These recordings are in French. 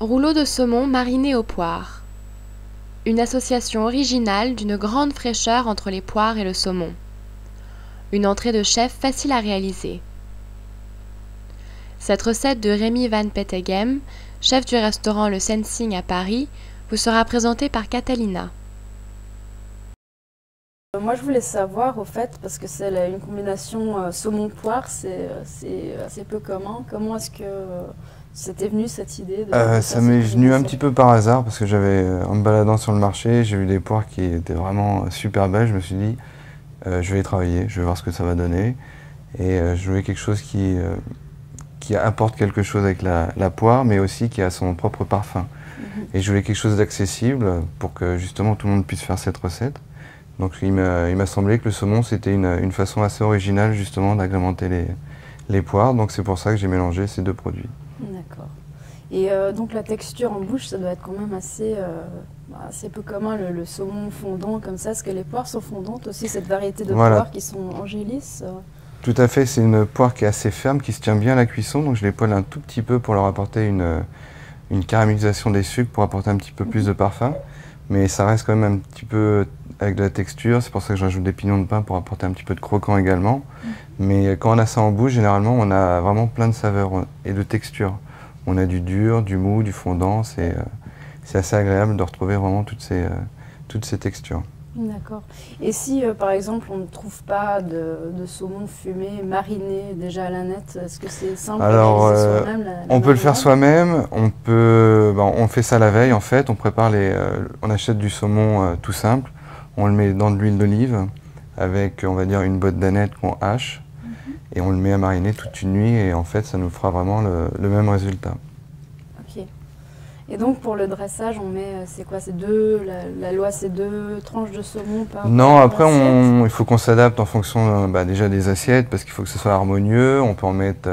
Rouleau de saumon mariné aux poires. Une association originale d'une grande fraîcheur entre les poires et le saumon. Une entrée de chef facile à réaliser. Cette recette de Remy Van Peteghem, chef du restaurant Le Sensing à Paris, vous sera présentée par Catalina. Moi, je voulais savoir, au fait, parce que c'est une combination saumon-poire, c'est assez peu commun. Comment est-ce que c'était venu cette idée de faire Ça cette m'est venu un combinaison? petit peu par hasard parce que en me baladant sur le marché, j'ai vu des poires qui étaient vraiment super belles. Je me suis dit, je vais les travailler, je vais voir ce que ça va donner. Et je voulais quelque chose qui apporte quelque chose avec la poire, mais aussi qui a son propre parfum. Et je voulais quelque chose d'accessible pour que justement tout le monde puisse faire cette recette. Donc il m'a semblé que le saumon, c'était une façon assez originale justement d'agrémenter les poires. Donc c'est pour ça que j'ai mélangé ces deux produits. D'accord. Et donc la texture en bouche, ça doit être quand même assez peu commun, le saumon fondant comme ça. Est-ce que les poires sont fondantes aussi, cette variété de Voilà. poires qui sont angélisses? Tout à fait, c'est une poire qui est assez ferme, qui se tient bien à la cuisson. Donc je les poêle un tout petit peu pour leur apporter une caramélisation des sucres pour apporter un petit peu plus de parfum. Mais ça reste quand même un petit peu avec de la texture. C'est pour ça que je rajoute des pignons de pain pour apporter un petit peu de croquant également. Mais quand on a ça en bouche, généralement, on a vraiment plein de saveurs et de textures. On a du dur, du mou, du fondant. C'est assez agréable de retrouver vraiment toutes ces textures. D'accord. Et si, par exemple, on ne trouve pas de saumon fumé, mariné déjà à la nette, est-ce que c'est simple à Alors, réaliser soi-même on peut le faire marinade? soi-même. On fait ça la veille en fait. On prépare on achète du saumon tout simple. On le met dans de l'huile d'olive avec, on va dire, une botte d'ânette qu'on hache et on le met à mariner toute une nuit et en fait, ça nous fera vraiment le même résultat. Ok. Et donc pour le dressage, on met, c'est quoi, la loi c'est 2 tranches de saumon Non, par après, assiette? il faut qu'on s'adapte en fonction déjà des assiettes parce qu'il faut que ce soit harmonieux. On peut en mettre.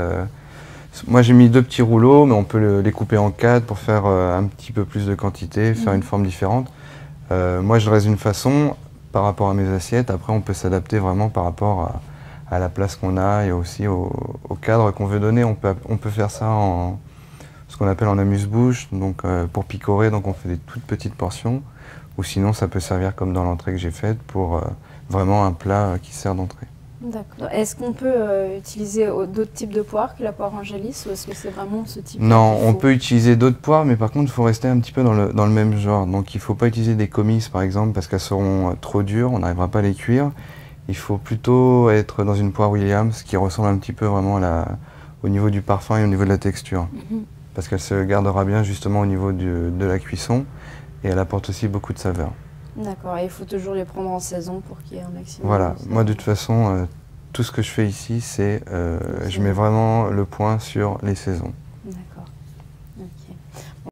Moi, j'ai mis 2 petits rouleaux, mais on peut les couper en 4 pour faire un petit peu plus de quantité, faire une forme différente. Moi, je dresse d'une façon par rapport à mes assiettes. Après, on peut s'adapter vraiment par rapport à la place qu'on a et aussi au cadre qu'on veut donner. On peut faire ça en ce qu'on appelle en amuse-bouche, donc pour picorer, donc on fait des toutes petites portions. Ou sinon, ça peut servir comme dans l'entrée que j'ai faite pour vraiment un plat qui sert d'entrée. D'accord. Est-ce qu'on peut utiliser d'autres types de poires que la poire angélis ou est-ce que c'est vraiment ce type-là Non, qu'il on faut? peut utiliser d'autres poires, mais par contre, il faut rester un petit peu dans le même genre. Donc, il ne faut pas utiliser des comices, par exemple, parce qu'elles seront trop dures, on n'arrivera pas à les cuire. Il faut plutôt être dans une poire Williams qui ressemble un petit peu vraiment au niveau du parfum et au niveau de la texture. Parce qu'elle se gardera bien justement au niveau de la cuisson et elle apporte aussi beaucoup de saveur. D'accord. Et il faut toujours les prendre en saison pour qu'il y ait un maximum Voilà, de moi de saveur. toute façon, tout ce que je fais ici, je mets vraiment le point sur les saisons.